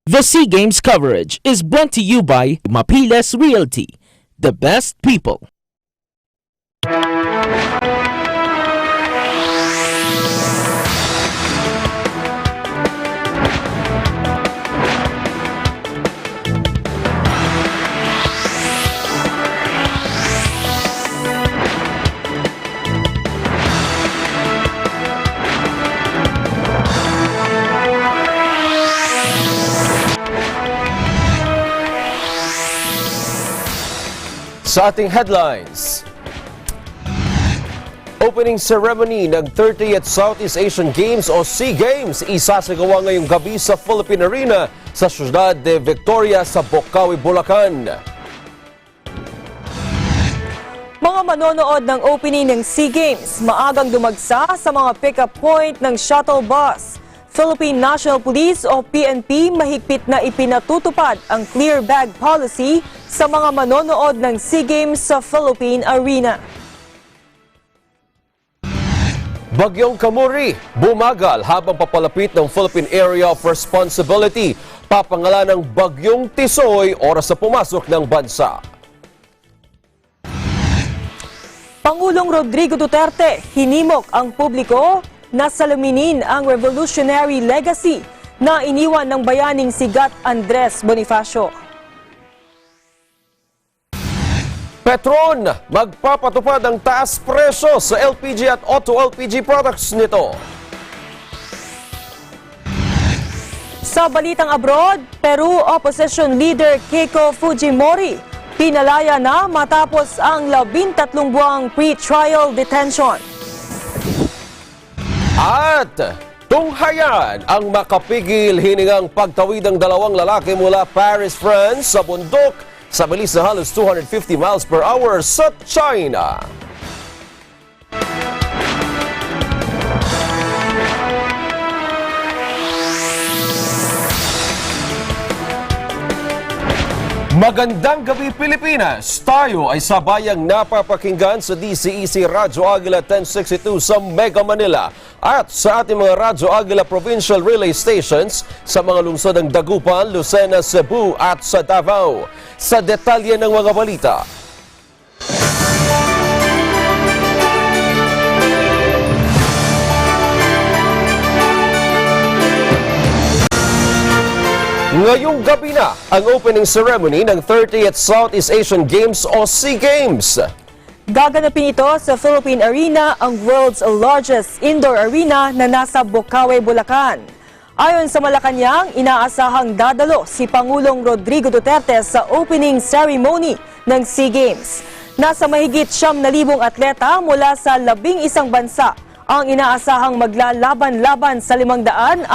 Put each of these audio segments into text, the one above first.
The SEA Games coverage is brought to you by Mapiles Realty, the best people. Sa ating headlines, opening ceremony ng 30th Southeast Asian Games o SEA Games isasagawa ngayong gabi sa Philippine Arena sa siyudad de Victoria sa Bocaue, Bulacan. Mga manonood ng opening ng SEA Games maagang dumagsa sa mga pick-up point ng shuttle bus. Philippine National Police o PNP mahigpit na ipinatutupad ang clear bag policy sa mga manonood ng SEA Games sa Philippine Arena. Bagyong Kamuri, bumagal habang papalapit ng Philippine Area of Responsibility. Papangalan ng Bagyong Tisoy oras sa pumasok ng bansa. Pangulong Rodrigo Duterte hinimok ang publiko na salaminin ang revolutionary legacy na iniwan ng bayaning sigat Andres Bonifacio. Petron, magpapatupad ang taas presyo sa LPG at auto LPG products nito. Sa balitang abroad, Peru Opposition Leader Keiko Fujimori pinalaya na matapos ang 13 buwang pre-trial detention. At tunghayan ang makapigil hiningang pagtawid ng dalawang lalaki mula Paris, France sa bundok sa bilis na halos 250 miles per hour sa China. Magandang gabi Pilipinas! Tayo ay sabayang napapakinggan sa DCEC Radyo Agila 1062 sa Mega Manila at sa ating mga Radyo Agila Provincial Relay Stations sa mga lungsod ng Dagupan, Lucena, Cebu at sa Davao. Sa detalye ng mga balita. Ngayong gabi na ang opening ceremony ng 30th Southeast Asian Games o SEA Games. Gaganapin ito sa Philippine Arena, ang world's largest indoor arena na nasa Bocaue, Bulacan. Ayon sa Malacanang, inaasahang dadalo si Pangulong Rodrigo Duterte sa opening ceremony ng SEA Games. Nasa mahigit 9,000 atleta mula sa 11 bansa ang inaasahang maglalaban-laban sa 529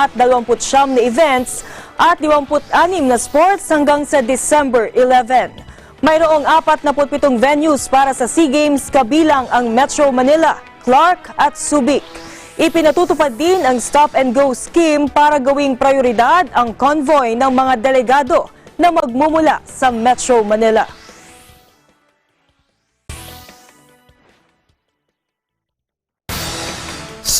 na events at 56 na sports hanggang sa December 11. Mayroong 47 venues para sa SEA Games kabilang ang Metro Manila, Clark at Subic. Ipinatutupad din ang stop-and-go scheme para gawing prioridad ang convoy ng mga delegado na magmumula sa Metro Manila.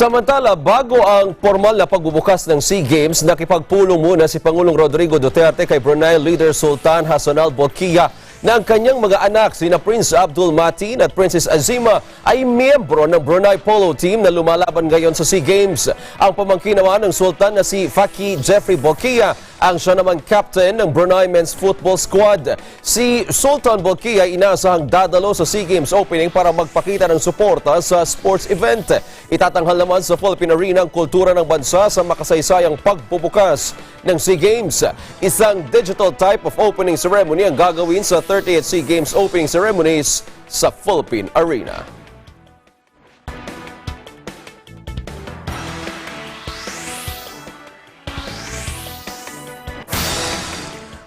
Samantala, bago ang formal na pagbubukas ng SEA Games, nakipagpulong muna si Pangulong Rodrigo Duterte kay Brunei leader Sultan Hassan al-Bolkiah na ang kanyang mga anak sina Prince Abdul Matin at Princess Azima ay miyembro ng Brunei Polo Team na lumalaban ngayon sa SEA Games. Ang pamangkin naman ng Sultan na si Faki Jeffrey Bolkiah ang siya naman captain ng Brunei Men's Football Squad. Si Sultan Bolkiah ay inaasahang dadalo sa SEA Games opening para magpakita ng suporta sa sports event. Itatanghal naman sa Philippine Arena ang kultura ng bansa sa makasaysayang pagbubukas ng SEA Games. Isang digital type of opening ceremony ang gagawin sa 30th SEA Games opening ceremonies sa Philippine Arena.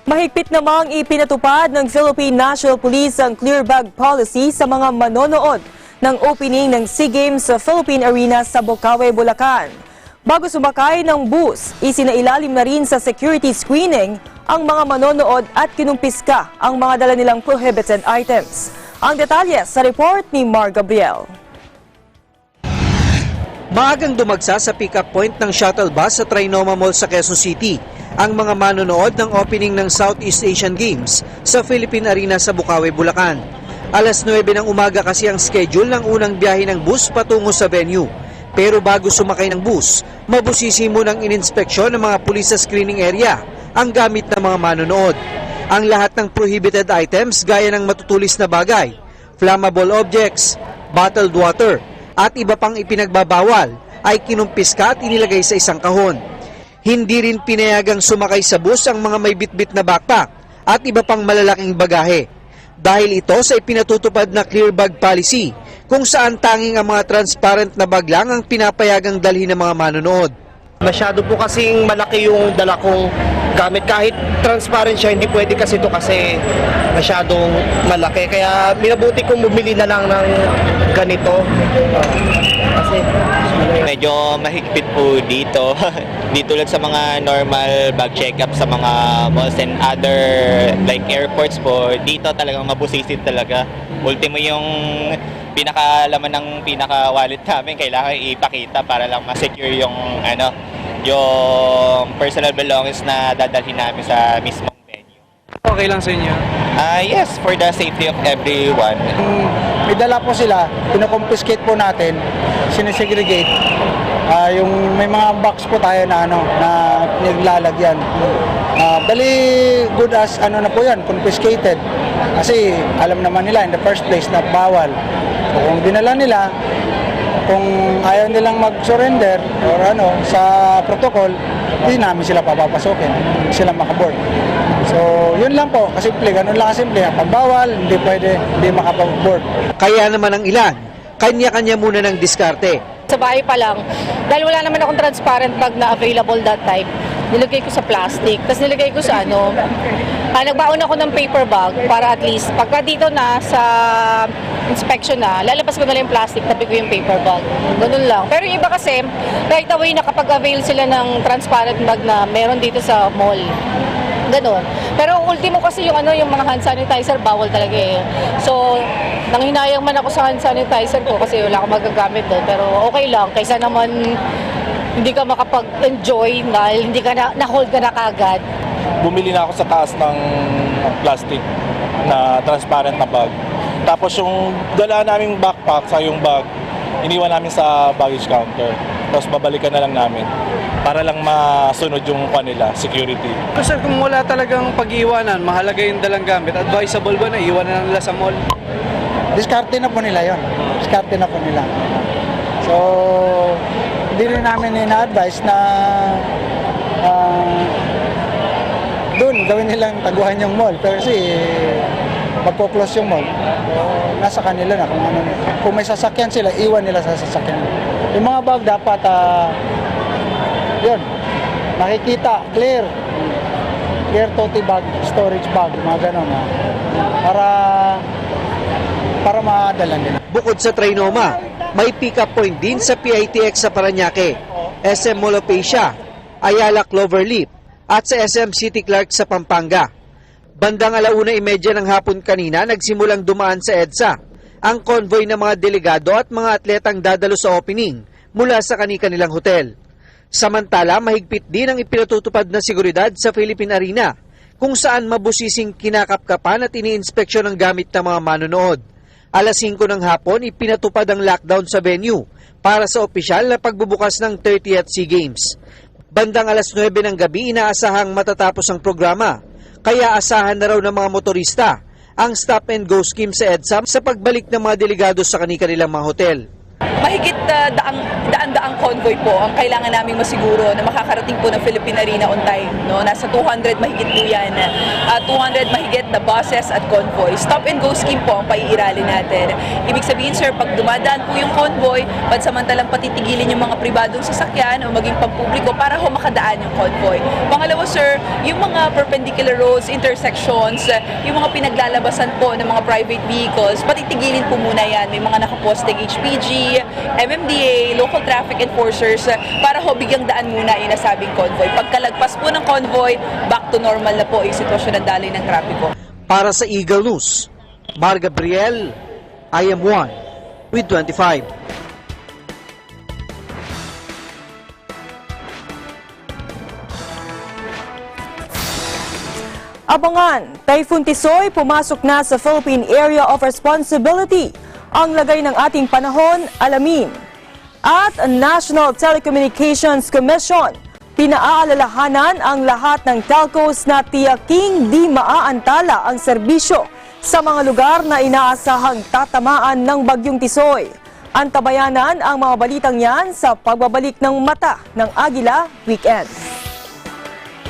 Mahigpit namang ipinatupad ng Philippine National Police ang clear bag policy sa mga manonood ng opening ng SEA Games sa Philippine Arena sa Bocaue, Bulacan. Bago sumakay ng bus, isinailalim na rin sa security screening ang mga manonood at kinumpiska ang mga dala nilang prohibited items. Ang detalye sa report ni Mar Gabriel. Maagang dumagsa sa pick-up point ng shuttle bus sa Trinoma Mall sa Quezon City ang mga manonood ng opening ng Southeast Asian Games sa Philippine Arena sa Bukawi, Bulacan. Alas 9 ng umaga kasi ang schedule ng unang biyahe ng bus patungo sa venue. Pero bago sumakay ng bus, mabusisi munang ininspeksyon ng mga pulis sa screening area ang gamit ng mga manonood. Ang lahat ng prohibited items gaya ng matutulis na bagay, flammable objects, bottled water, at iba pang ipinagbabawal ay kinumpiska at inilagay sa isang kahon. Hindi rin pinayagang sumakay sa bus ang mga may bitbit na backpack at iba pang malalaking bagahe. Dahil ito sa ipinatutupad na clear bag policy kung saan tanging ang mga transparent na bag lang ang pinapayagang dalhin ng mga manonood. Masyado po kasing malaki yung dala kong gamit. Kahit transparent siya, hindi pwede kasi ito kasi masyadong malaki. Kaya minabuti kong bumili na lang ng ganito. Kasi medyo mahigpit po dito. Di tulad sa mga normal bag check-up sa mga malls and other like airports po, dito talagang mabusisit talaga. Ultimo yung pinakalaman ng pinaka-wallet namin, kailangan ipakita para lang ma-secure yung yung personal belongings na dadalhin namin sa mismong venue. Okay lang sa inyo? Yes, for the safety of everyone. May dala po sila, pinakompiskate po natin, sinesegregate. Yung may mga box po tayo na na naglalagyan. Bali good as na po yan, confiscated. Kasi alam naman nila in the first place na bawal. Kung dinala nila, kung ayaw nilang mag-surrender or sa protocol, hindi namin sila papapasokin, hindi sila makaboard. So, yun lang po, kasimple, ganun lang kasimple. Pag bawal, hindi pwede, hindi makapag-board. Kaya naman ang ilan, kanya-kanya muna ng diskarte. Sa bahay pa lang, dahil wala naman akong transparent bag na available that time, nilagay ko sa plastic. Tapos nilagay ko sa nagbaon ako ng paper bag para at least pagka dito na sa inspection na, lalabas ko na lang yung plastic, tabi ko yung paper bag. Ganun lang. Pero yung iba kasi, right away nakapag-avail sila ng transparent bag na meron dito sa mall. Ganon. Pero ultimo kasi yung yung mga hand sanitizer, bawal talaga eh. So, nanghinayang man ako sa hand sanitizer ko kasi wala akong magagamit doon. Pero okay lang, kaysa naman hindi ka makapag-enjoy dahil hindi ka na-hold ka na kagad. Bumili na ako sa taas ng plastic na transparent na bag. Tapos yung dala naming backpack sa yung bag, iniwan namin sa baggage counter. Tapos babalikan na lang namin para lang masunod yung nila, security. Sir, kung wala talagang pag-iwanan, mahalaga yung dalang gamit, advisable ba na iwanan na nila sa mall? Diskarte na po nila yon. Diskarte na po nila. So, hindi rin namin ina-advise na doon gawin nilang taguhan yung mall. Pero kasi magpo-close yung mall. So, nasa kanila na kung ano. Kung may sasakyan sila, iwan nila sa sasakyan. Yung mga bag dapat yun, nakikita, clear tote bag, storage bag, mga ganon para madala nila. Bukod sa Trinoma, may pick-up point din sa PITX sa Parañaque, SM Mall of Asia, Ayala Cloverleaf at sa SM City Clark sa Pampanga. Bandang 1:30 ng hapon kanina, nagsimulang dumaan sa EDSA ang convoy ng mga delegado at mga atletang dadalo sa opening mula sa kani-kanilang hotel. Samantala, mahigpit din ang ipinatutupad na seguridad sa Philippine Arena kung saan mabusising kinakapkapan at iniinspeksyon ang gamit ng mga manonood. Alas 5 ng hapon, ipinatupad ang lockdown sa venue para sa opisyal na pagbubukas ng 30th SEA Games. Bandang alas 9 ng gabi, inaasahang matatapos ang programa, kaya asahan na raw ng mga motorista ang stop and go scheme sa EDSA sa pagbalik ng mga delegado sa kanilang mga hotel. Mahigit daan-daang convoy po ang kailangan naming masiguro na makakarating po ng Philippine Arena on time. No? Nasa 200 mahigit po yan. 200 mahigit na buses at convoy. Stop and go scheme po ang paiiralin natin. Ibig sabihin, sir, pag dumadaan po yung convoy, pansamantalang patitigilin yung mga pribadong sasakyan o maging pampubliko para ho makadaan yung convoy. Pangalawa, sir, yung mga perpendicular roads, intersections, yung mga pinaglalabasan po ng mga private vehicles, patitigilin po muna yan. May mga nakaposteng HPG, MMDA, local traffic enforcers para ho bigyang daan muna yung nasabing convoy. Pagkalagpas po ng convoy, back to normal na po yung sitwasyon ng daloy ng trapiko. Para sa Eagle News, Mar Gabriel, I am 1 with 25. Abangan, Typhoon Tisoy pumasok na sa Philippine Area of Responsibility. Ang lagay ng ating panahon, alamin. At National Telecommunications Commission, pinaalalahanan ang lahat ng telcos na tiyaking di maaantala ang serbisyo sa mga lugar na inaasahang tatamaan ng Bagyong Tisoy. Antabayanan ang mga balitang yan sa pagbabalik ng mata ng Agila Weekend.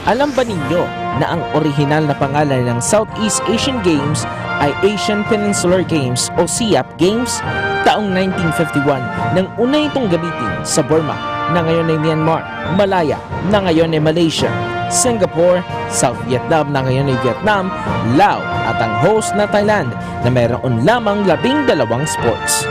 Alam ba ninyo na ang orihinal na pangalan ng Southeast Asian Games ay Asian Peninsular Games o SEAP Games? Taong 1951 nang una itong gamitin sa Burma na ngayon ay Myanmar, Malaya na ngayon ay Malaysia, Singapore, South Vietnam na ngayon ay Vietnam, Laos at ang host na Thailand na mayroon lamang 12 sports.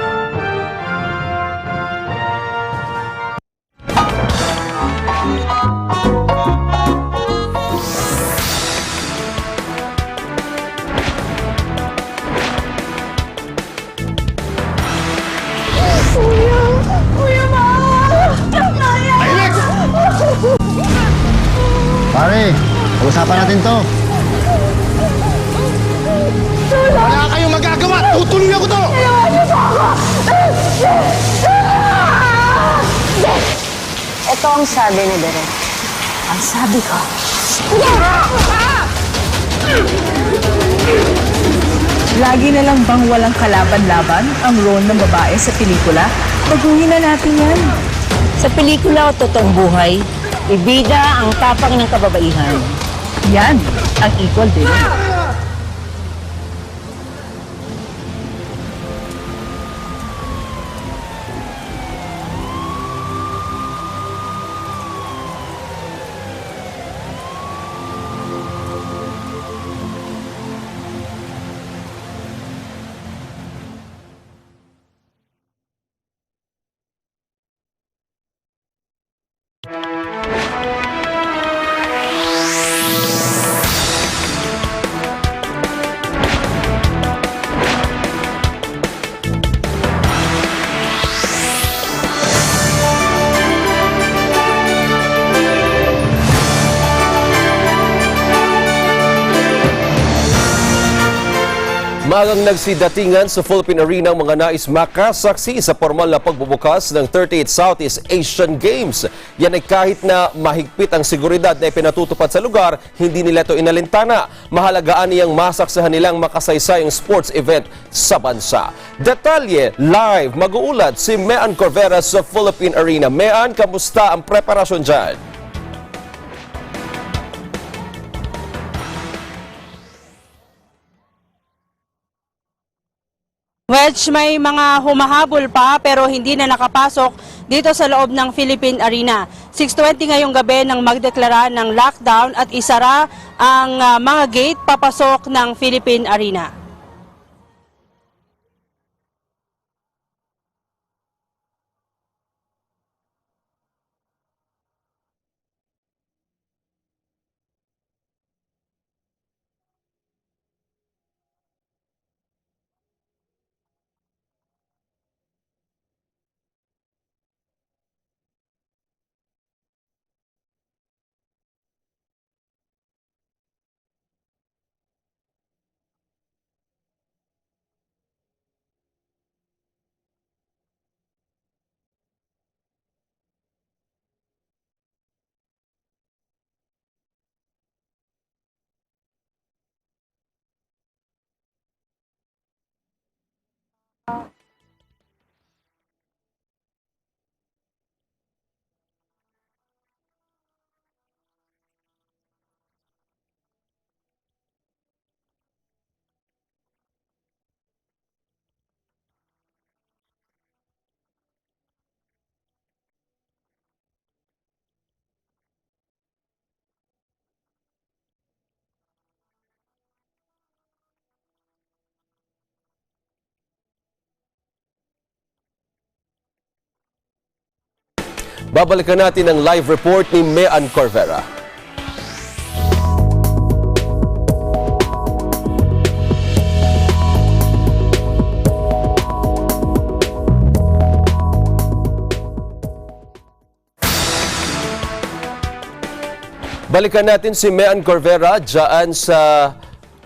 Pare, pag-usapan natin to. Wala kayong magagawa! Tutulungan ko to! Ito ang sabi ni Direk. Ang sabi ko. Lagi na lang bang walang kalaban-laban ang role ng babae sa pelikula? Baguhin na natin yan. Sa pelikula o totoong buhay, ibida ang tapang ng kababaihan. Yan ang equal din. Magang nagsidatingan sa Philippine Arena ang mga nais makasaksi sa formal na pagbubukas ng 38th Southeast Asian Games. Yan ay kahit na mahigpit ang seguridad na ipinatutupad sa lugar, hindi nila ito inalintana. Mahalagaan niyang masaksahan nilang makasaysayang sports event sa bansa. Detalye live, mag-uulat si Mean Corvera sa Philippine Arena. Mean, kamusta ang preparasyon dyan? Wedge, may mga humahabol pa pero hindi na nakapasok dito sa loob ng Philippine Arena. 6:20 ngayong gabi nang magdeklara ng lockdown at isara ang mga gate papasok ng Philippine Arena. Babalikan natin ang live report ni Mean Corvera. Balikan natin si Mean Corvera dyan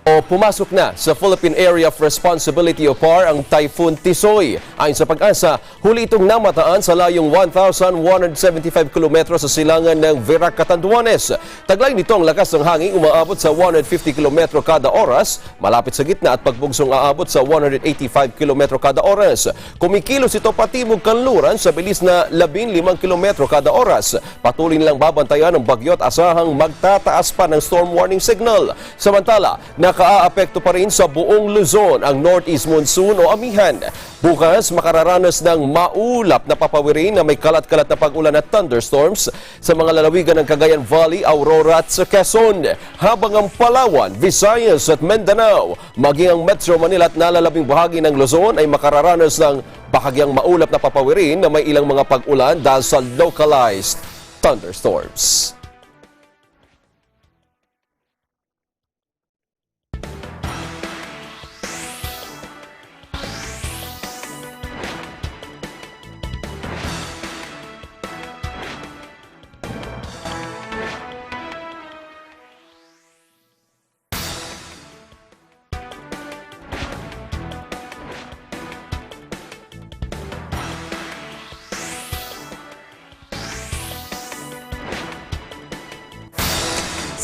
pumasok na sa Philippine Area of Responsibility o PAR ang Typhoon Tisoy. Ayon sa Pag-asa, huli itong namataan sa layong 1,175 km sa silangan ng Verac, Catanduanes. Taglay nito ang lakas ng hangin umaabot sa 150 km kada oras, malapit sa gitna at pagbugsong aabot sa 185 km kada oras. Kumikilos ito patimog kanluran sa bilis na 15 km kada oras. Patuloy nilang babantayan ng bagyo at asahang magtataas pa ng storm warning signal. Samantala, nakaapekto pa rin sa buong Luzon ang Northeast Monsoon o amihan. Bukas, makararanas ng maulap na papawirin na may kalat-kalat na pag-ulan at thunderstorms sa mga lalawigan ng Cagayan Valley, Aurora at sa Quezon. Habang ang Palawan, Visayas at Mindanao, maging ang Metro Manila at nalalabing bahagi ng Luzon ay makararanas ng bahagyang maulap na papawirin na may ilang mga pag-ulan dahil sa localized thunderstorms.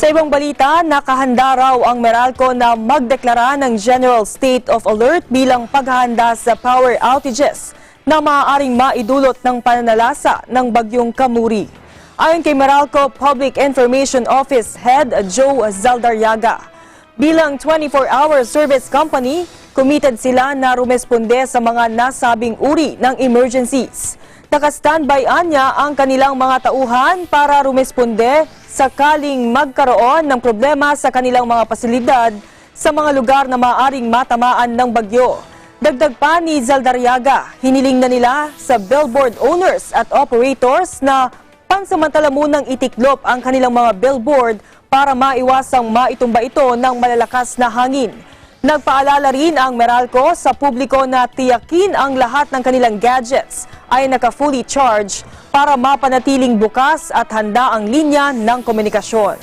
Sa ibang balita, nakahanda raw ang Meralco na magdeklara ng General State of Alert bilang paghahanda sa power outages na maaaring maidulot ng pananalasa ng bagyong Kamuri. Ayon kay Meralco Public Information Office Head Joe Zaldarriaga, bilang 24-hour service company, committed sila na rumesponde sa mga nasabing uri ng emergencies. Naka-standby anya ang kanilang mga tauhan para rumesponde sakaling magkaroon ng problema sa kanilang mga pasilidad sa mga lugar na maaaring matamaan ng bagyo. Dagdag pa ni Zaldarriaga, hiniling na nila sa billboard owners at operators na pansamantala munang itiklop ang kanilang mga billboard para maiwasang maitumba ito ng malalakas na hangin. Nagpaalala rin ang Meralco sa publiko na tiyakin ang lahat ng kanilang gadgets ay naka-fully charged para mapanatiling bukas at handa ang linya ng komunikasyon.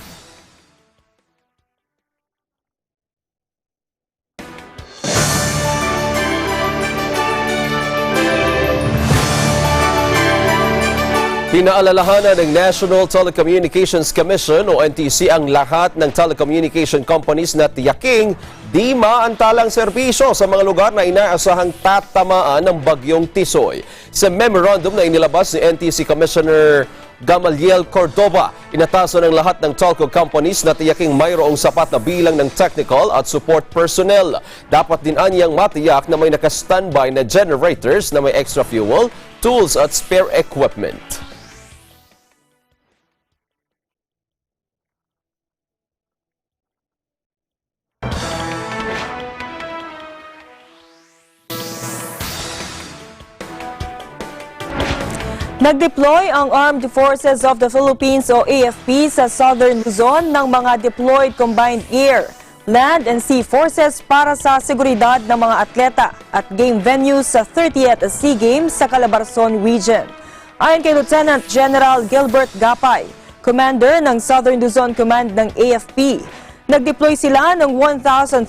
Pinaalalahanan ng National Telecommunications Commission o NTC ang lahat ng telecommunication companies na tiyaking di maantalang serbisyo sa mga lugar na inaasahang tatamaan ng bagyong Tisoy. Sa memorandum na inilabas ni NTC Commissioner Gamaliel Cordova, inatasan ng lahat ng telco companies na tiyaking mayroong sapat na bilang ng technical at support personnel. Dapat din anyang matiyak na may naka-standby na generators na may extra fuel, tools at spare equipment. Nag-deploy ang Armed Forces of the Philippines o AFP sa Southern Luzon ng mga deployed combined air, land and sea forces para sa seguridad ng mga atleta at game venues sa 30th SEA Games sa Calabarzon Region. Ayon kay Lieutenant General Gilbert Gapay, commander ng Southern Luzon Command ng AFP, nag-deploy sila ng 1,300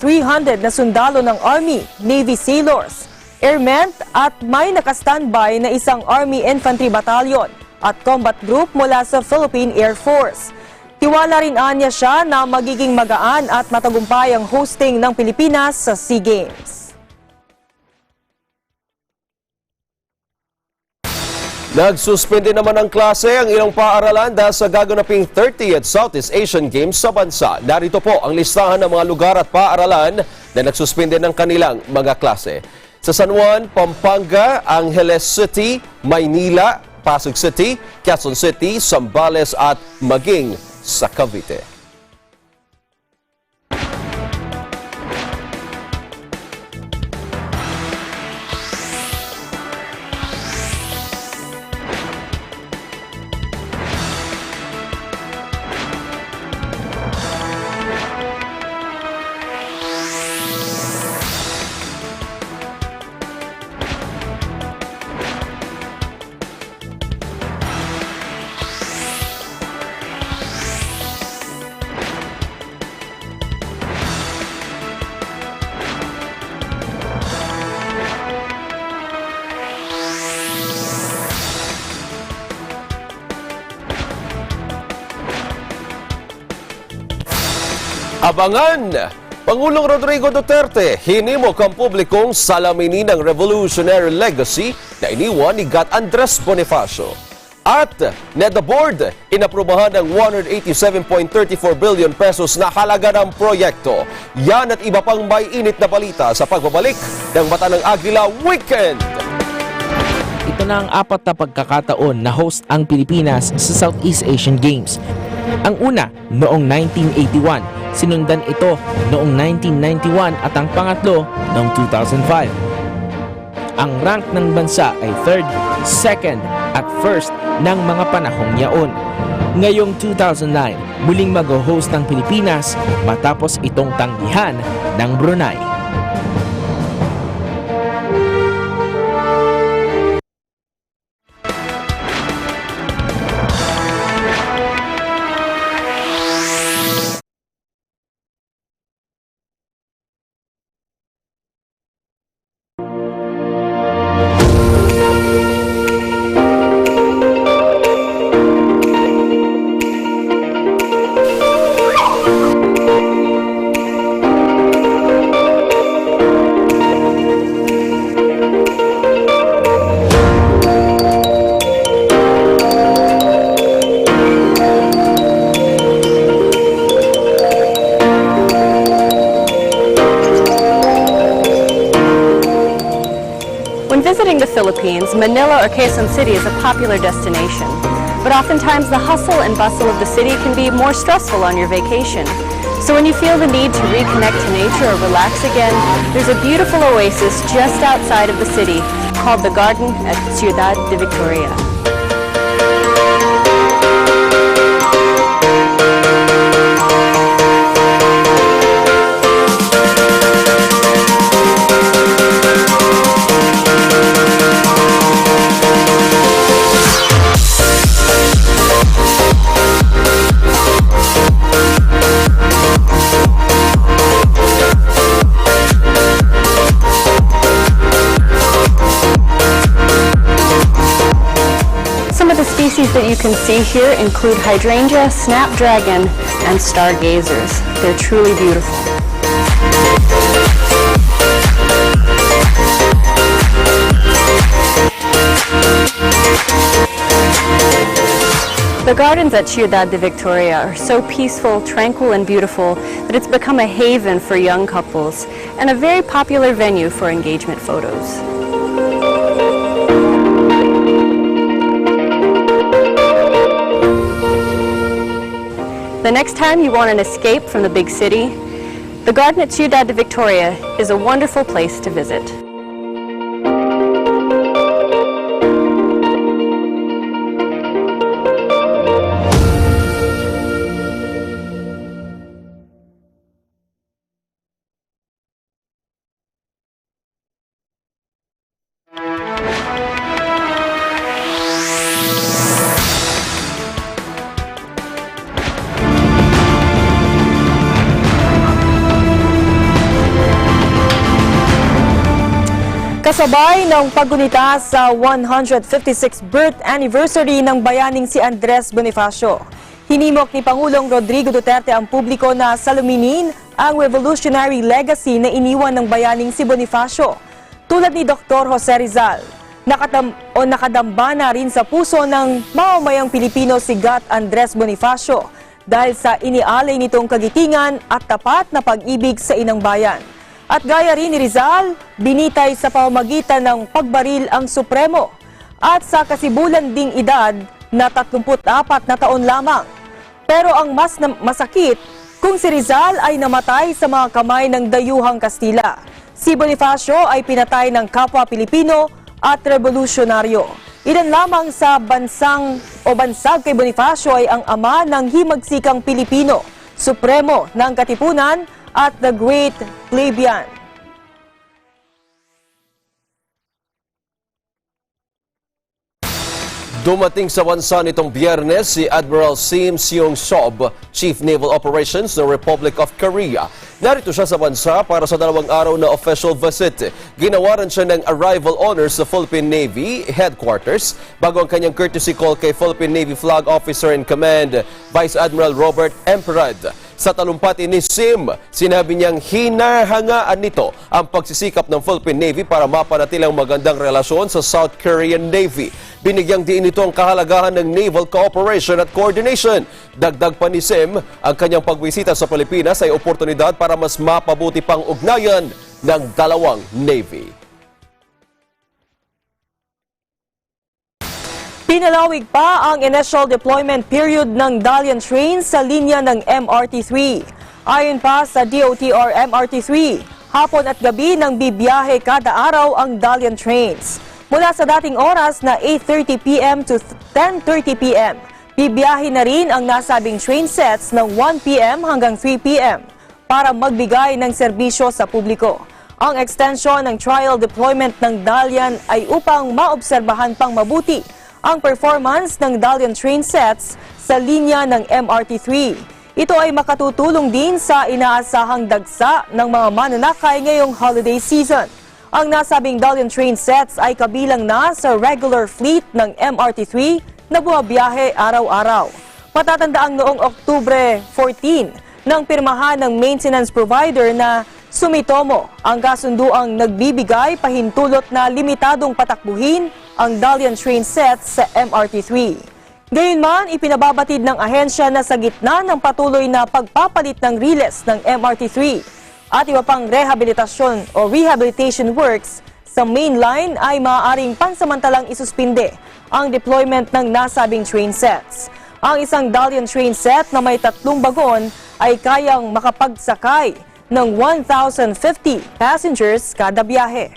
na sundalo ng Army, Navy sailors, airmen at may naka-standby na isang Army Infantry Battalion at combat group mula sa Philippine Air Force. Tiwala rin anya siya na magiging magaan at matagumpay ang hosting ng Pilipinas sa SEA Games. Nagsuspende naman ng klase ang ilang paaralan dahil sa gaganaping 30th Southeast Asian Games sa bansa. Narito po ang listahan ng mga lugar at paaralan na nagsuspende ng kanilang mga klase. Sa San Juan, Pampanga, Angeles City, Maynila, Pasig City, Quezon City, Zambales at maging sa Cavite. Abangan! Pangulong Rodrigo Duterte, hinimok ang publikong salaminin ang revolutionary legacy na iniwan ni Gat Andres Bonifacio. At NEDA Board, inaprubahan ang 187.34 billion pesos na halaga ng proyekto. Yan at iba pang may init na balita sa pagbabalik ng Mata ng Agila Weekend. Ito na ang apat na pagkakataon na host ang Pilipinas sa Southeast Asian Games. Ang una noong 1981, sinundan ito noong 1991 at ang pangatlo noong 2005. Ang rank ng bansa ay 3rd, 2nd at 1st ng mga panahong yaon. Ngayong 2009, muling mag-host ng Pilipinas matapos itong tanggihan ng Brunei. When visiting the Philippines, Manila or Quezon City is a popular destination. But oftentimes the hustle and bustle of the city can be more stressful on your vacation. So when you feel the need to reconnect to nature or relax again, there's a beautiful oasis just outside of the city called the Garden at Ciudad de Victoria. That you can see here include hydrangea, snapdragon, and stargazers. They're truly beautiful. The gardens at Ciudad de Victoria are so peaceful, tranquil, and beautiful that it's become a haven for young couples and a very popular venue for engagement photos. The next time you want an escape from the big city, the garden at Ciudad de Victoria is a wonderful place to visit. Kasabay ng paggunita sa 156th birth anniversary ng bayaning si Andres Bonifacio, hinimok ni Pangulong Rodrigo Duterte ang publiko na salaminin ang revolutionary legacy na iniwan ng bayaning si Bonifacio. Tulad ni Dr. Jose Rizal, nakadamba na rin sa puso ng mamamayang Pilipino si Gat Andres Bonifacio dahil sa inialay nitong kagitingan at tapat na pag-ibig sa inang bayan. At gaya rin ni Rizal, binitay sa pamamagitan ng pagbaril ang Supremo at sa kasibulan ding edad na 34 na taon lamang. Pero ang mas masakit kung si Rizal ay namatay sa mga kamay ng dayuhang Kastila. Si Bonifacio ay pinatay ng kapwa Pilipino at revolusyonaryo. Ilan lamang sa bansag kay Bonifacio ay ang ama ng himagsikang Pilipino, Supremo ng Katipunan at the Great Plebeian. Dumating sa bansa nitong Biyernes si Admiral Sim Seong-sob, Chief Naval Operations ng Republic of Korea. Narito siya sa bansa para sa 2 araw na official visit. Ginawaran siya ng arrival honors sa Philippine Navy Headquarters bago ang kanyang courtesy call kay Philippine Navy Flag Officer in Command, Vice Admiral Robert Emperad. Sa talumpati ni Sim, sinabi niyang hinahangaan nito ang pagsisikap ng Philippine Navy para mapanatilang magandang relasyon sa South Korean Navy. Binigyang diin nito ang kahalagahan ng naval cooperation at coordination. Dagdag pa ni Sim, ang kanyang pagbisita sa Pilipinas ay oportunidad para mas mapabuti pang ugnayan ng dalawang Navy. Pinalawig pa ang initial deployment period ng Dalian train sa linya ng MRT-3. Ayon pa sa DOTR MRT-3, hapon at gabi nang bibiyahe kada araw ang Dalian trains. Mula sa dating oras na 8:30 p.m. to 10:30 p.m., bibiyahe na rin ang nasabing train sets ng 1 p.m. hanggang 3 p.m. para magbigay ng serbisyo sa publiko. Ang extension ng trial deployment ng Dalian ay upang maobserbahan pang mabuti ang performance ng Dalian train sets sa linya ng MRT-3. Ito ay makatutulong din sa inaasahang dagsa ng mga mananakay ngayong holiday season. Ang nasabing Dalian train sets ay kabilang na sa regular fleet ng MRT-3 na bumabiyahe araw-araw. Matatandaang noong Oktubre 14 nang pirmahan ng maintenance provider na Sumitomo ang kasunduang nagbibigay pahintulot na limitadong patakbuhin ang Dalian train sets sa MRT-3. Gayunman, ipinababatid ng ahensya na sa gitna ng patuloy na pagpapalit ng riles ng MRT-3 at iba pang rehabilitasyon o rehabilitation works sa main line ay maaaring pansamantalang isuspinde ang deployment ng nasabing train sets. Ang isang Dalian train set na may 3 bagon ay kayang makapagsakay ng 1,050 passengers kada biyahe.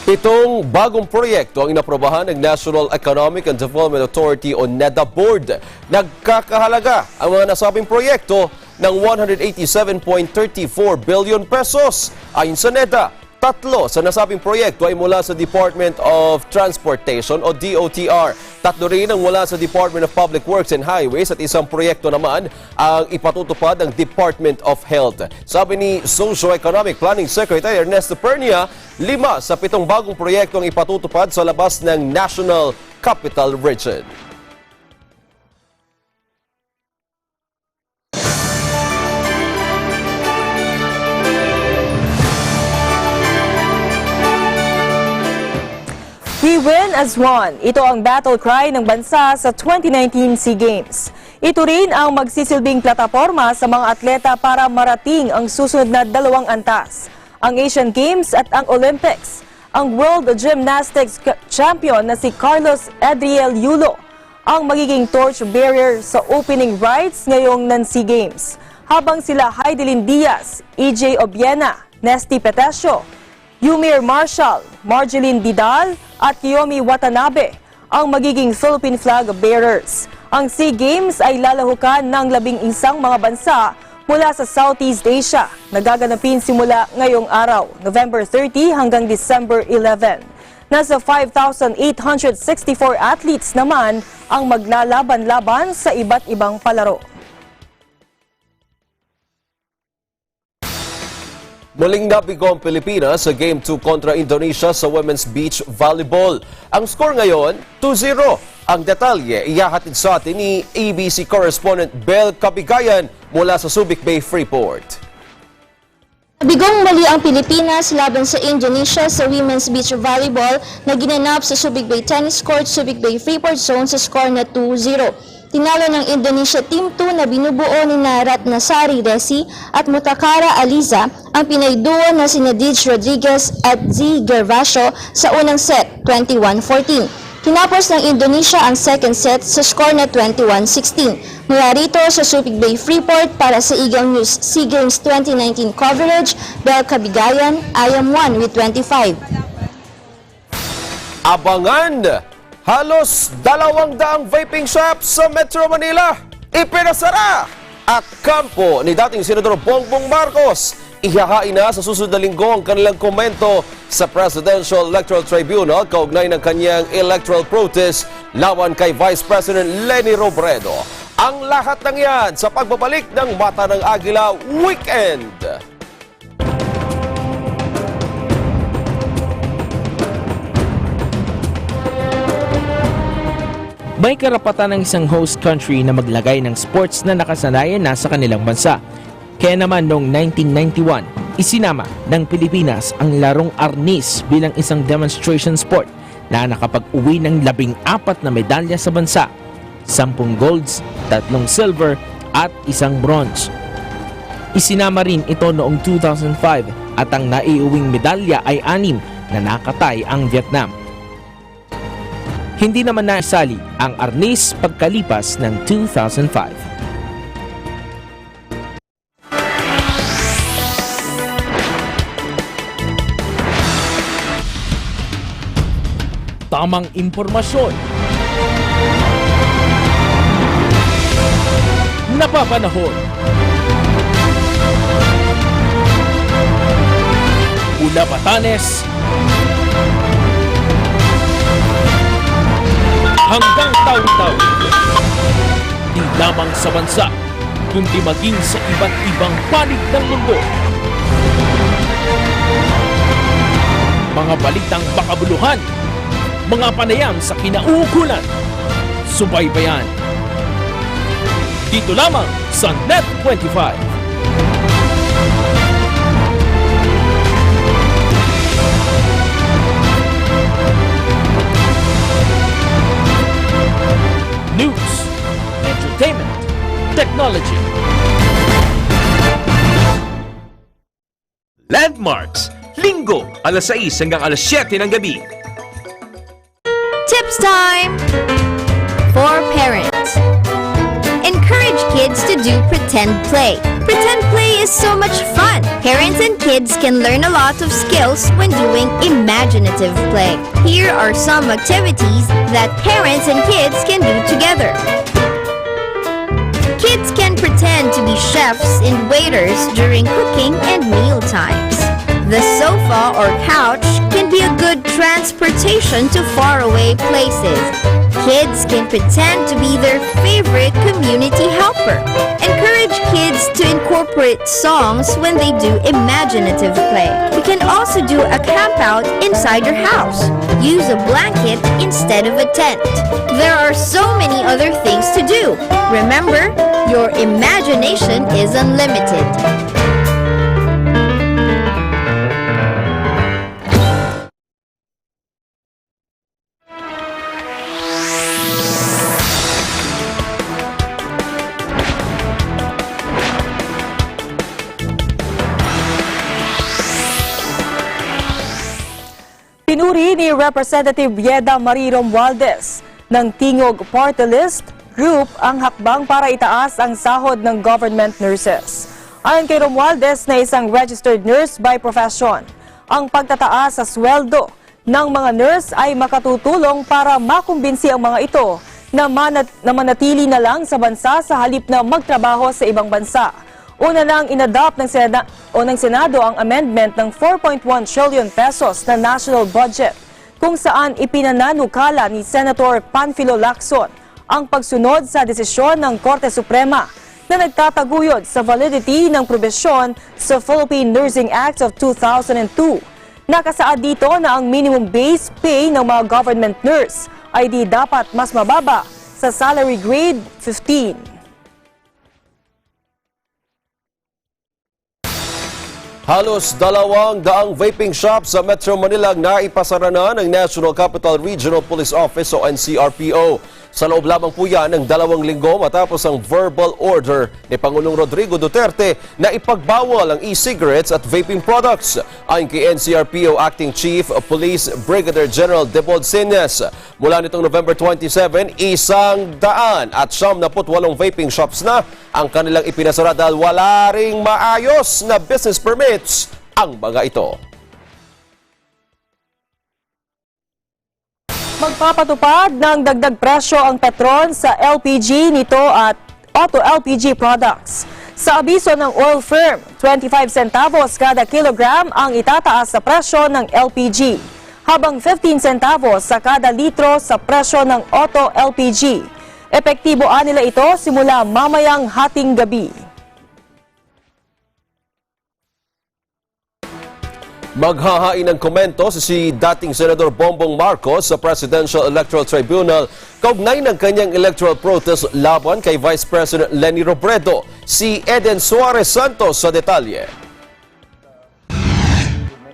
Itong bagong proyekto ang inaprobahan ng National Economic and Development Authority o NEDA Board. Nagkakahalaga ang mga nasabing proyekto ng 187.34 billion pesos. Ayon sa NEDA, 3 sa nasabing proyekto ay mula sa Department of Transportation o DOTR. 3 rin ang mula sa Department of Public Works and Highways at isang proyekto naman ang ipatutupad ng Department of Health. Sabi ni Socio-Economic Planning Secretary Ernesto Pernia, 5 sa 7 bagong proyekto ang ipatutupad sa labas ng National Capital Region. We win as one. Ito ang battle cry ng bansa sa 2019 SEA Games. Ito rin ang magsisilbing plataforma sa mga atleta para marating ang susunod na 2 antas, ang Asian Games at ang Olympics. Ang World Gymnastics Champion na si Carlos Adriel Yulo ang magiging torch bearer sa opening rites ngayong SEA Games. Habang sila Heidelin Diaz, EJ Obiena, Nesty Petesio, Yumir Marshall, Marjeline Didal at Kiyomi Watanabe ang magiging Philippine flag bearers. Ang SEA Games ay lalahukan ng 11 mga bansa mula sa Southeast Asia na gaganapin simula ngayong araw, November 30 hanggang December 11. Nasa 5,864 athletes naman ang maglalaban-laban sa iba't ibang palaro. Muling nabigo ang Pilipinas sa Game 2 kontra Indonesia sa Women's Beach Volleyball. Ang score ngayon, 2-0. Ang detalye, iyahatid sa atin ni ABC correspondent Bel Cabigayan mula sa Subic Bay, Freeport. Nabigong muli ang Pilipinas laban sa Indonesia sa Women's Beach Volleyball na ginanap sa Subic Bay Tennis Court, Subic Bay Freeport Zone sa score na 2-0. Tinalo ng Indonesia Team 2 na binubuo ni Ratnasari Resi at Mutakara Aliza ang Pinoy duo na sina Dij Rodriguez at Z. Gervasio sa unang set, 21-14. Tinapos ng Indonesia ang second set sa score na 21-16. Mula rito sa Subic Bay Freeport para sa Eagle News SEA Games 2019 coverage, Bel Cabigayan, IM1 with 25. Abangan! Halos 200 vaping shops sa Metro Manila ipinasara at kampo ni dating Senador Bongbong Marcos. Ihahain na sa susunod na linggo ang kanilang komento sa Presidential Electoral Tribunal kaugnay ng kanyang electoral protest laban kay Vice President Leni Robredo. Ang lahat ng yan sa pagbabalik ng Mata ng Agila Weekend. May karapatan ng isang host country na maglagay ng sports na nakasanayan na sa kanilang bansa. Kaya naman noong 1991, isinama ng Pilipinas ang larong arnis bilang isang demonstration sport na nakapag-uwi ng 14 na medalya sa bansa, 10 golds, 3 silver at 1 bronze. Isinama rin ito noong 2005 at ang naiuwing medalya ay 6 na nakatay ang Vietnam. Hindi naman naisali ang arnis pagkalipas ng 2005. Tamang impormasyon, napapanahon, Ula Batanes hanggang taon-taon. Di lamang sa bansa, kundi maging sa iba't ibang panig ng mundo. Mga balitang makabuluhan, mga panayam sa kinauukulan, subaybayan. Dito lamang sa Net25. News, entertainment, technology. Landmarks, Linggo, alas 6 hanggang alas 7 ng gabi. Tips time for parents. Encourage kids to do pretend play. Pretend play is so much fun. Parents and kids can learn a lot of skills when doing imaginative play. Here are some activities that parents and kids can do together. Kids can pretend to be chefs and waiters during cooking and meal times. The sofa or couch can be a good transportation to faraway places. Kids can pretend to be their favorite community helper. Encourage kids to incorporate songs when they do imaginative play. You can also do a camp out inside your house. Use a blanket instead of a tent. There are so many other things to do. Remember, your imagination is unlimited. Pinuri ni Representative Yeda Marie Romualdez ng Tingog Party List Group ang hakbang para itaas ang sahod ng government nurses. Ayon kay Romualdez na isang registered nurse by profession, ang pagtataas sa sweldo ng mga nurse ay makatutulong para makumbinsi ang mga ito na manatili na lang sa bansa sa halip na magtrabaho sa ibang bansa. Una nang inadopt ng Senado ang amendment ng 4.1 trillion pesos na national budget kung saan ipinananukala ni Senator Panfilo Lacson ang pagsunod sa desisyon ng Korte Suprema na nagtataguyod sa validity ng probisyon sa Philippine Nursing Act of 2002. Nakasaad dito na ang minimum base pay ng mga government nurse ay di dapat mas mababa sa salary grade 15. Halos 200 vaping shops sa Metro Manila ang naipasara na ng National Capital Regional Police Office o NCRPO. Sa loob lamang po yan ng 2 linggo matapos ang verbal order ni Pangulong Rodrigo Duterte na ipagbawal ang e-cigarettes at vaping products. Ayon kay NCRPO Acting Chief of Police Brigadier General Debold Sines, mula nitong November 27, 178 vaping shops na ang kanilang ipinasara dahil wala ring maayos na business permits ang mga ito. Magpapatupad ng dagdag presyo ang Petron sa LPG nito at Auto LPG products. Sa abiso ng oil firm, 25 centavos kada kilogram ang itataas sa presyo ng LPG, habang 15 centavos sa kada litro sa presyo ng Auto LPG. Epektibo nila ito simula mamayang hating gabi. Maghahain ng komento si dating Senador Bongbong Marcos sa Presidential Electoral Tribunal kaugnay ng kanyang electoral protest laban kay Vice President Leni Robredo. Si Eden Suarez Santos sa detalye.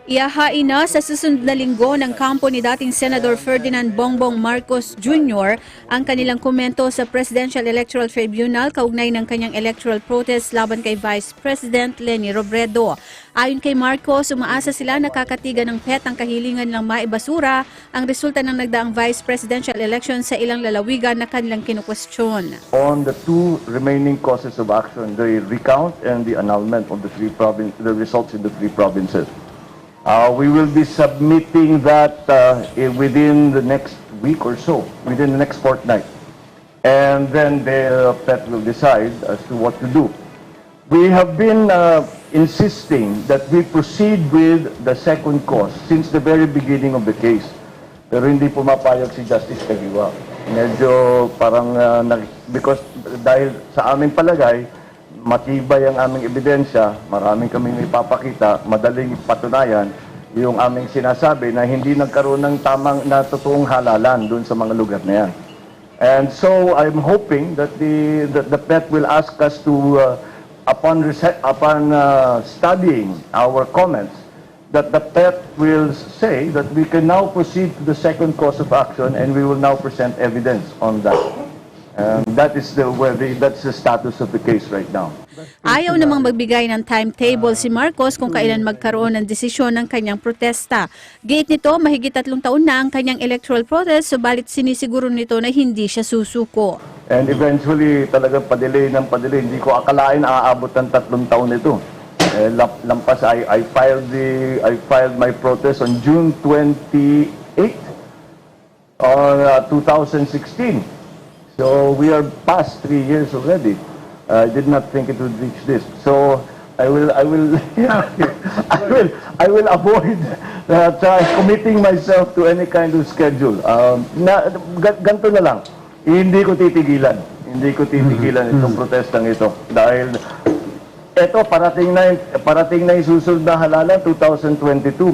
Ihahain na sa susunod na linggo ng kampo ni dating Senador Ferdinand Bongbong Marcos Jr. ang kanilang komento sa Presidential Electoral Tribunal kaugnay ng kanyang electoral protest laban kay Vice President Leni Robredo. Ayon kay Marcos, umaasa sila nakakatiga ng PET ang kahilingan ng maibasura ang resulta ng nagdaang Vice Presidential election sa ilang lalawigan na kanilang kinukwestiyon. On the two remaining causes of action, the recount and the annulment of the results in the three provinces. We will be submitting that within the next week or so, within the next fortnight. And then the PET will decide as to what to do. We have been insisting that we proceed with the second cause since the very beginning of the case. Pero hindi pumapayag si Justice Agila. Medyo parang, because dahil sa aming palagay, matibay ang aming ebidensya, maraming kaming ipapakita, madaling patunayan yung aming sinasabi na hindi nagkaroon ng tamang na totoong halalan doon sa mga lugar na yan. And so I'm hoping that the PET will ask us to, upon studying our comments, that the PET will say that we can now proceed to the second cause of action and we will now present evidence on that. That's the status of the case right now. Ayaw namang magbigay ng timetable si Marcos kung kailan magkaroon ng desisyon ng kanyang protesta. Giit nito, mahigit 3 taon na ang kanyang electoral protest, subalit sinisiguro nito na hindi siya susuko. And eventually, talaga padelay ng padelay. Hindi ko akalain aabot ng 3 taon ito. Lampas, I filed my protest on June 28 on 2016. So we are past 3 years already. I did not think it would reach this. So I will avoid committing myself to any kind of schedule. Ganito na lang. Hindi ko titigilan. Hindi ko titigilan itong protestang ito. Dahil ito, parating na yung susunod na halalan, 2022.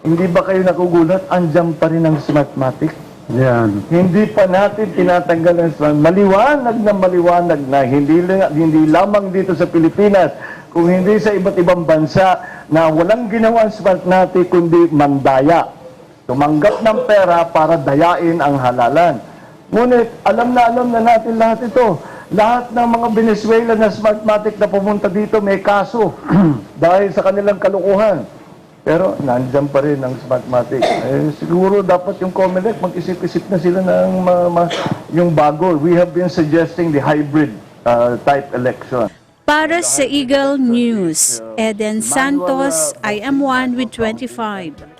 Hindi ba kayo nakugulat? Andyan pa rin ang Smartmatic. Yan. Hindi pa natin tinatanggal ang Smartmatic. Maliwanag na hindi lamang dito sa Pilipinas, kung hindi sa iba't ibang bansa na walang ginawang Smartmatic kundi mandaya. Tumanggap ng pera para dayain ang halalan. Ngunit alam na natin lahat ito. Lahat ng mga Venezuela na Smartmatic na pumunta dito may kaso dahil sa kanilang kalukuhan. Pero nandyan pa rin ang Smartmatic. Siguro dapat yung COMELEC mag-isip-isip na sila ng yung bago. We have been suggesting the hybrid type election. Para sa Eagle News, Eden Santos, I am one with 25.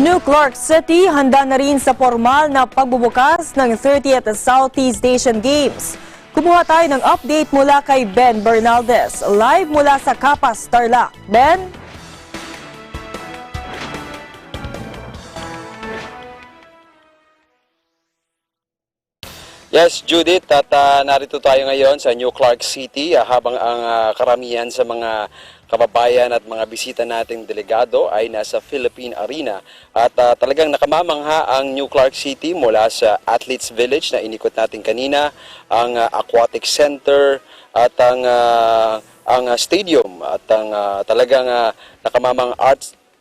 New Clark City handa na rin sa formal na pagbubukas ng 30th Southeast Asian Games. Kumuha tayo ng update mula kay Ben Bernaldez, live mula sa Capas, Tarlac. Ben? Yes, Judith, at narito tayo ngayon sa New Clark City habang ang karamihan sa mga kababayan at mga bisita nating delegado ay nasa Philippine Arena. At talagang nakamamangha ang New Clark City mula sa Athletes Village na inikot natin kanina, ang Aquatic Center at ang stadium at ang talagang nakamamang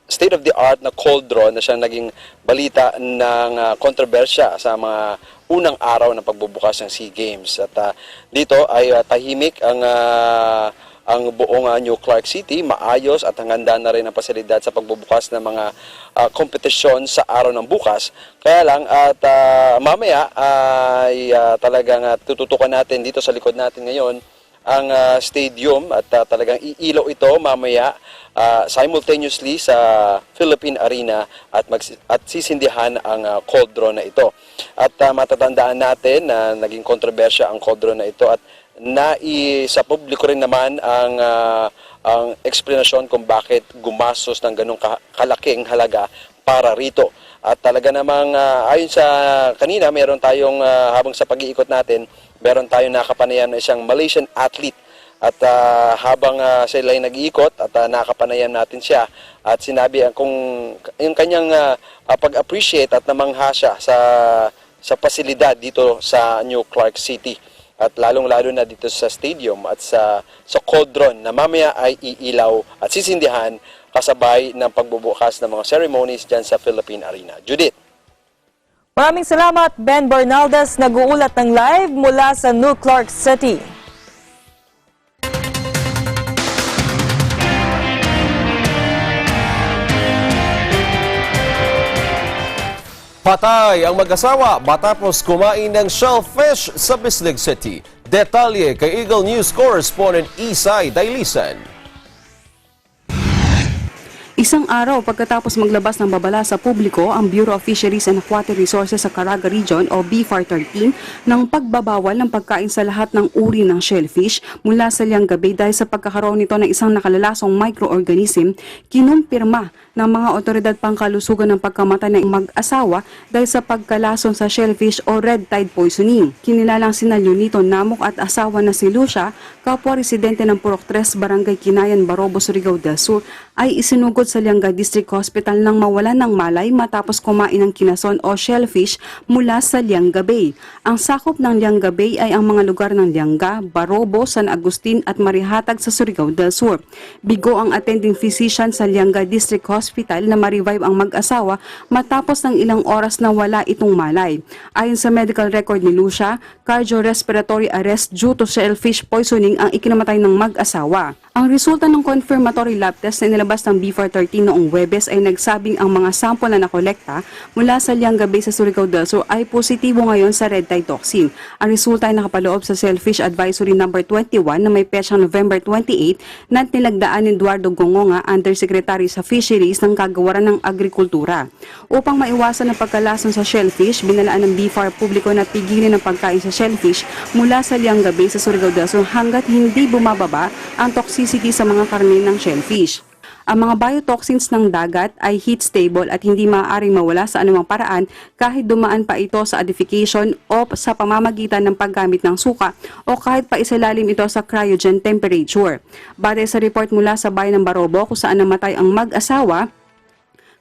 state-of-the-art na cauldron na siyang naging balita ng kontrobersya sa mga unang araw ng pagbubukas ng SEA Games. At dito ay tahimik ang buong New Clark City, maayos at hanganda na rin ang pasilidad sa pagbubukas ng mga kompetisyon sa araw ng bukas. Kaya lang at mamaya ay talagang tututukan natin dito sa likod natin ngayon ang stadium at talagang iilaw ito mamaya simultaneously sa Philippine Arena at sisindihan ang cauldron na ito. At matatandaan natin na naging kontrobersya ang cauldron na ito at sa publiko rin naman ang explanation kung bakit gumastos ng ganong kalaking halaga para rito. At talaga namang ayon sa kanina, meron tayong habang sa pag-iikot natin, meron tayong nakapanayan na isang Malaysian athlete. At habang sila ay nag-iikot at nakapanayan natin siya at sinabi kung yung kanyang pag-appreciate at namangha siya sa pasilidad dito sa New Clark City. At lalong-lalo na dito sa stadium at sa cauldron na mamaya ay iilaw at sisindihan kasabay ng pagbubukas ng mga ceremonies dyan sa Philippine Arena. Judith. Maraming salamat, Ben Bernaldez, nag-uulat ng live mula sa New Clark City. Patay ang mag-asawa matapos kumain ng shellfish sa Bislig City. Detalye kay Eagle News correspondent Isay Dailisan. Isang araw pagkatapos maglabas ng babala sa publiko ang Bureau of Fisheries and Aquatic Resources sa Caraga Region o BFAR 13 ng pagbabawal ng pagkain sa lahat ng uri ng shellfish mula sa Lianggabe dahil sa pagkakaroon nito ng isang nakalalasong microorganism, kinumpirma ng mga otoridad pangkalusugan ng pagkamatay ng mag-asawa dahil sa pagkalason sa shellfish o red tide poisoning. Kinilalang sina Leonito Namok at asawa na si Lucia, kapwa residente ng Purok 3, Barangay Kinayan, Barobo, Surigao del Sur, ay isinugod sa Lianga District Hospital nang mawalan ng malay matapos kumain ng kinason o shellfish mula sa Lianga Bay. Ang sakop ng Lianga Bay ay ang mga lugar ng Lianga, Barobo, San Agustin at Marihatag sa Surigao del Sur. Bigo ang attending physician sa Lianga District Hospital na ma-revive ang mag-asawa matapos ng ilang oras na wala itong malay. Ayon sa medical record ni Lucia, cardiorespiratory arrest due to shellfish poisoning ang ikinamatay ng mag-asawa. Ang resulta ng confirmatory lab test na inilabas ng BFAR 13 noong Huwebes ay nagsabing ang mga sample na nakolekta mula sa Lianga Bay sa Surigao del Sur ay positibo ngayon sa red tide toxin. Ang resulta ay nakapaloob sa Shellfish Advisory No. 21 na may petsang November 28 na tinagdaan ni Eduardo Gongonga, Undersecretary sa Fisheries ng Kagawaran ng Agrikultura. Upang maiwasan ang pagkalason sa shellfish, binalaan ng BFAR publiko na pigilin ang pagkain sa shellfish mula sa Lianga Bay sa Surigao del Sur hanggat hindi bumababa ang toxicity sa mga karne ng shellfish. Ang mga biotoxins ng dagat ay heat stable at hindi maaaring mawala sa anumang paraan kahit dumaan pa ito sa acidification o sa pamamagitan ng paggamit ng suka o kahit pa isalalim ito sa cryogen temperature. Batay sa report mula sa bayan ng Barobo kung saan namatay ang mag-asawa,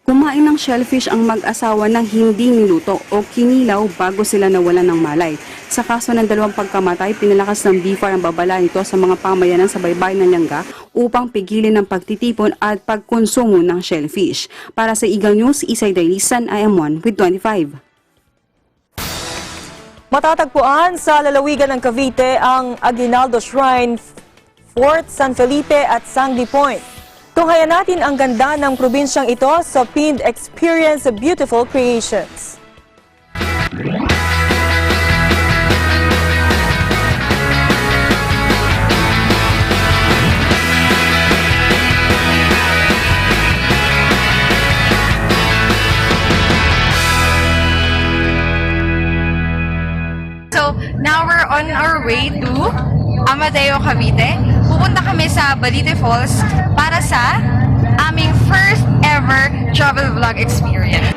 kumain ng shellfish ang mag-asawa ng hindi niluto o kinilaw bago sila nawalan ng malay. Sa kaso ng dalawang pagkamatay, pinalakas ng BFAR ang babala nito sa mga pamayanan sa baybayin ng Lianga upang pigilin ang pagtitipon at pagkonsumo ng shellfish. Para sa Eagle News, Isay Dailisan, I am 1 with 25. Matatagpuan sa lalawigan ng Cavite ang Aguinaldo Shrine, Fort San Felipe at Sandy Point. Tunghayan natin ang ganda ng probinsyang ito sa Pinned Experience Beautiful Creations. So, now we're on our way to Amadeo, Cavite. Pupunta kami sa Balite Falls para sa aming first ever travel vlog experience.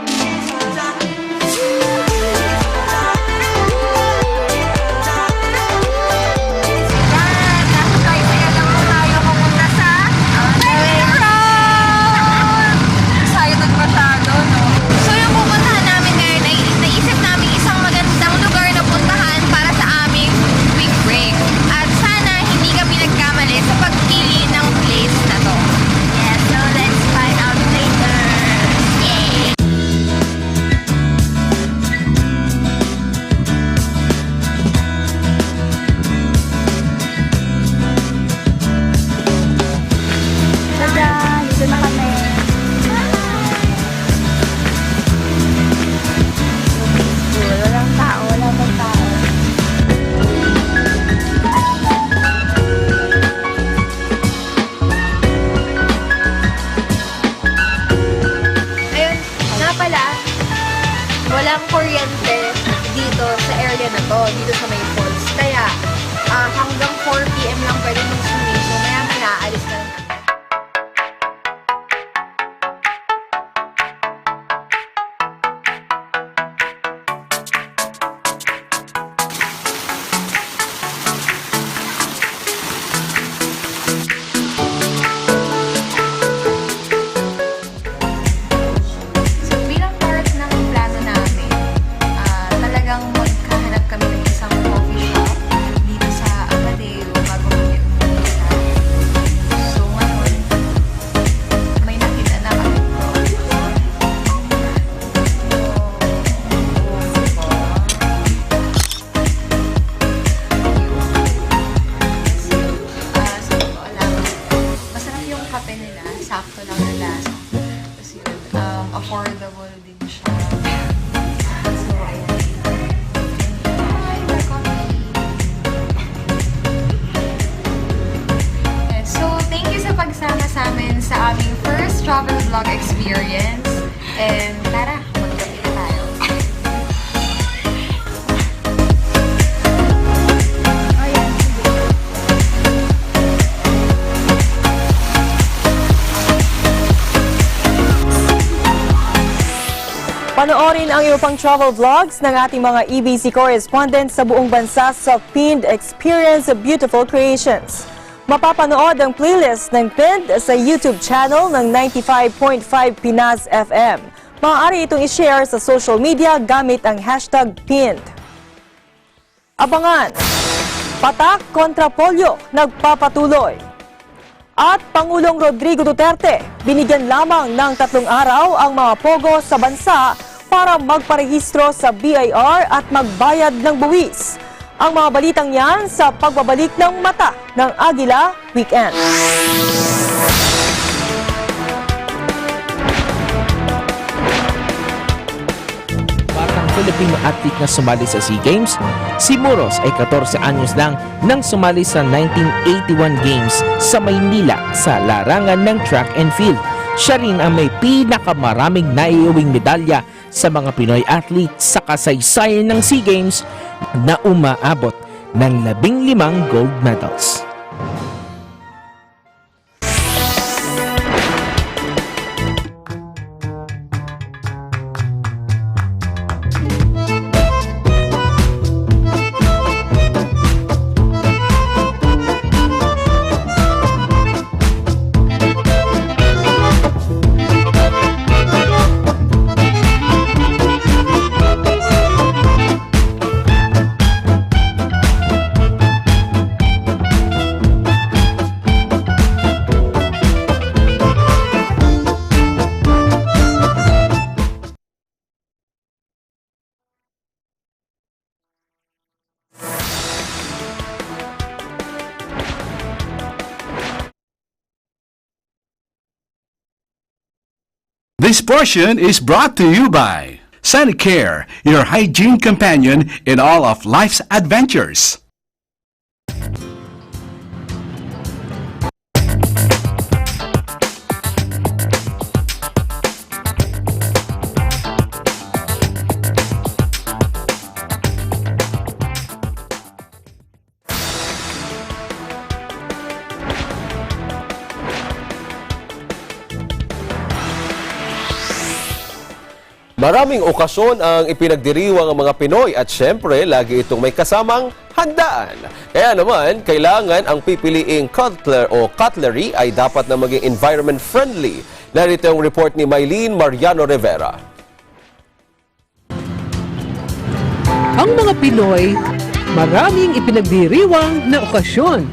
experience. And tara, magkape na tayo. Panoorin ang iba pang travel vlogs ng ating mga EBC correspondents sa buong bansa sa Pinned Experience Beautiful Creations. Mapapanood ang playlist ng Pinned sa YouTube channel ng 95.5 Pinas FM. Maaari itong i-share sa social media gamit ang hashtag Pinned. Abangan! Patak kontra polio, nagpapatuloy. At Pangulong Rodrigo Duterte, binigyan lamang ng 3 araw ang mga pogo sa bansa para magparehistro sa BIR at magbayad ng buwis. Ang mga balitang yan sa pagbabalik ng mata ng Agila Weekend. Filipino athlete na sumali sa SEA Games, si Muros ay 14 anyos lang nang sumali sa 1981 Games sa Maynila sa larangan ng track and field. Siya rin ang may pinakamaraming naiuwing medalya sa mga Pinoy athlete sa kasaysayan ng SEA Games na umaabot ng 15 gold medals. This portion is brought to you by Sanicare, your hygiene companion in all of life's adventures. Maraming okasyon ang ipinagdiriwang ng mga Pinoy at syempre lagi itong may kasamang handaan. Kaya naman, kailangan ang pipiliing cutlery ay dapat na maging environment friendly. Narito ang report ni Maylene Mariano Rivera. Ang mga Pinoy, maraming ipinagdiriwang na okasyon.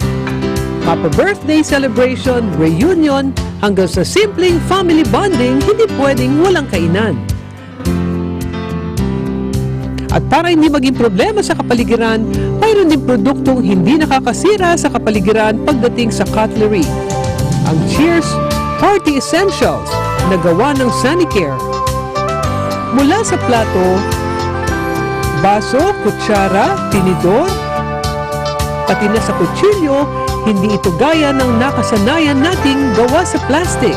Papa-birthday celebration, reunion, hanggang sa simpleng family bonding, hindi pwedeng walang kainan. At para hindi maging problema sa kapaligiran, mayroon din produktong hindi nakakasira sa kapaligiran pagdating sa cutlery. Ang Cheers Party Essentials na gawa ng Sanicare. Mula sa plato, baso, kutsara, tinidor, pati na sa kutsilyo, hindi ito gaya ng nakasanayan nating gawa sa plastic.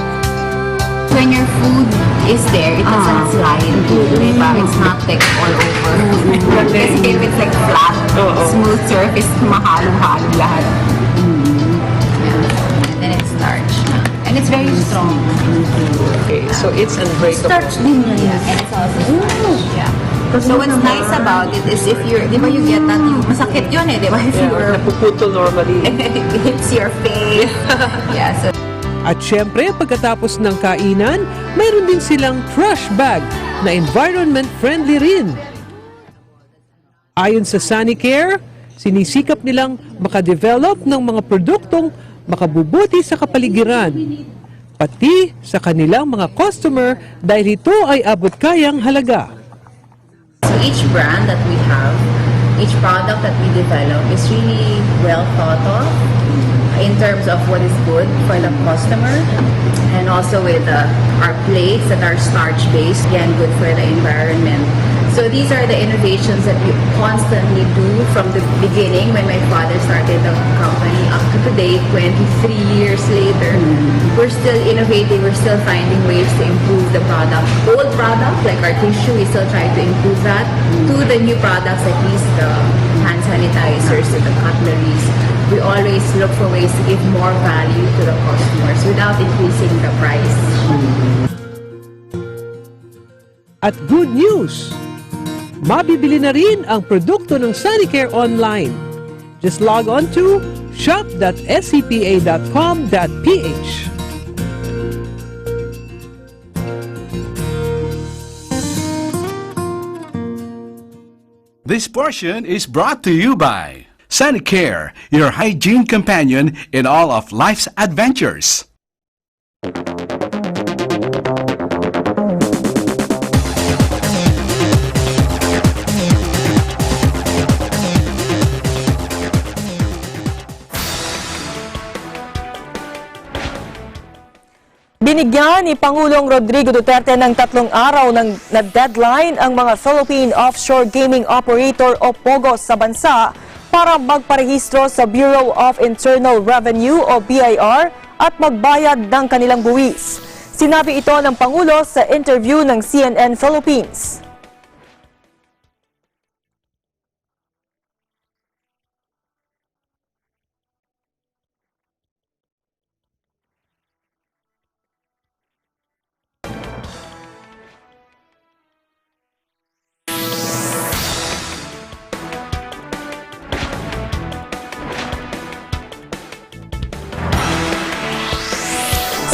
When your food is there, it doesn't slide. It's not thick all over. Kasi if it's like flat, smooth surface, mahalo-halo lahat. And then it's starch. And it's very strong. Okay, so it's unbreakable. Starch din yan. And it's also starch. Yeah. So what's nice about it is if you're, di ba you get that, yung masakit yun di ba? If you're napuputol normally. it hits your face. Yeah, so At syempre, pagkatapos ng kainan, mayroon din silang trash bag na environment friendly rin. Ayon sa Sanicare, sinisikap nilang makadevelop ng mga produktong makabubuti sa kapaligiran, pati sa kanilang mga customer dahil ito ay abot kayang halaga. So each brand that we have, each product that we develop is really well thought of in terms of what is good for the customer, and also with our plates that are starch-based, again, good for the environment. So these are the innovations that we constantly do from the beginning when my father started the company up to today, 23 years later. We're still innovating, we're still finding ways to improve the product. Old product, like our tissue, we still try to improve that. To the new products, at least the hand sanitizers and the cutleries, we always look for ways to give more value to the customers without increasing the price. At good news! Mabibili na rin ang produkto ng Sanicare online. Just log on to shop.scpa.com.ph. This portion is brought to you by Sanicare, your hygiene companion in all of life's adventures. Binigyan ni Pangulong Rodrigo Duterte ng 3 araw na deadline ang mga Philippine Offshore Gaming Operator o POGOs sa bansa para magparehistro sa Bureau of Internal Revenue o BIR at magbayad ng kanilang buwis. Sinabi ito ng Pangulo sa interview ng CNN Philippines.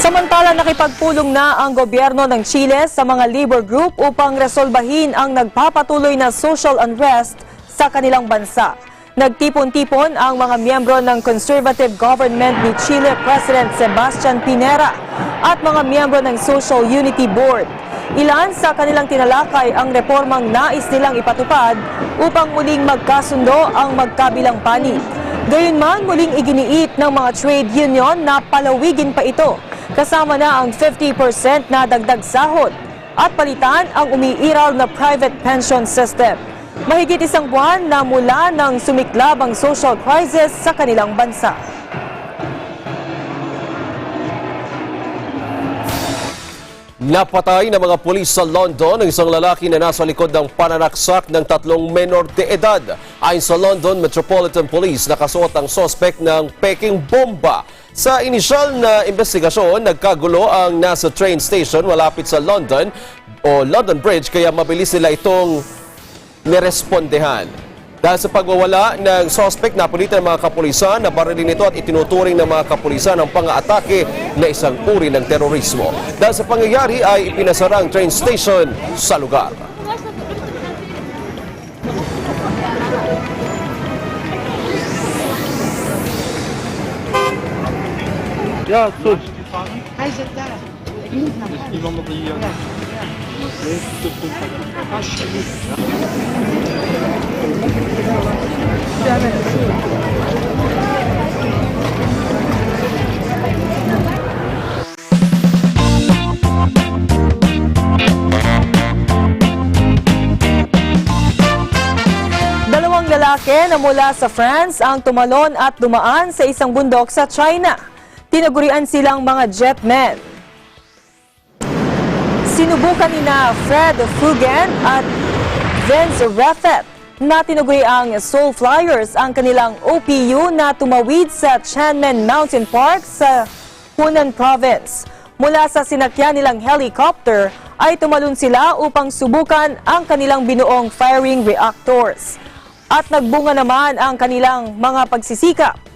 Samantala, nakipagpulong na ang gobyerno ng Chile sa mga labor group upang resolbahin ang nagpapatuloy na social unrest sa kanilang bansa. Nagtipon-tipon ang mga miyembro ng conservative government ni Chile President Sebastian Pinera at mga miyembro ng Social Unity Board. Ilan sa kanilang tinalakay ang reformang nais nilang ipatupad upang muling magkasundo ang magkabilang panig. Gayunman, muling iginiit ng mga trade union na palawigin pa ito, kasama na ang 50% na dagdag sahod at palitan ang umiiral na private pension system. Mahigit 1 buwan na mula nang sumiklab ang social crisis sa kanilang bansa. Napatay ng mga pulis sa London ang isang lalaki na nasa likod ng pananaksak ng 3 menor de edad. Ayon sa London Metropolitan Police, nakasuot ang sospek ng peking bomba. Sa inisyal na investigasyon, nagkagulo ang nasa train station malapit sa London o London Bridge, kaya mabilis nila itong nirespondehan. Dahil sa pagwawala ng suspect, napilitan ng mga kapulisan na barilin ito at itinuturing ng mga kapulisan ang pang-aatake na isang uri ng terorismo. Dahil sa pangyayari ay ipinasara ang train station sa lugar. Dalawang lalaki na mula sa France ang tumalon at dumaan sa isang bundok sa China. Tinagurian silang mga jetmen. Sinubukan nina Fred Fugen at Vince Raffet na tinaguri ang Soul Flyers ang kanilang OPU na tumawid sa Tianmen Mountain Park sa Hunan Province. Mula sa sinakyan nilang helicopter ay tumalon sila upang subukan ang kanilang binuong firing reactors. At nagbunga naman ang kanilang mga pagsisikap.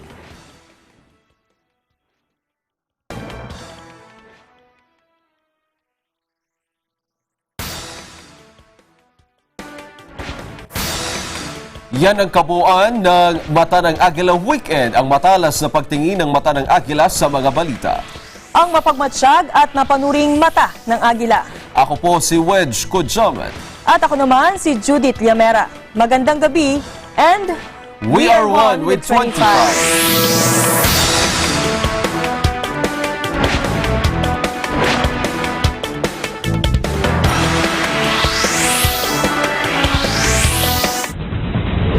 Yan ang kabuuan ng Mata ng Agila Weekend, ang matalas na pagtingin ng Mata ng Agila sa mga balita. Ang mapagmatsyag at napanuring mata ng Agila. Ako po si Wedge Kudjaman. At ako naman si Judith Liamera. Magandang gabi and we are one with 25.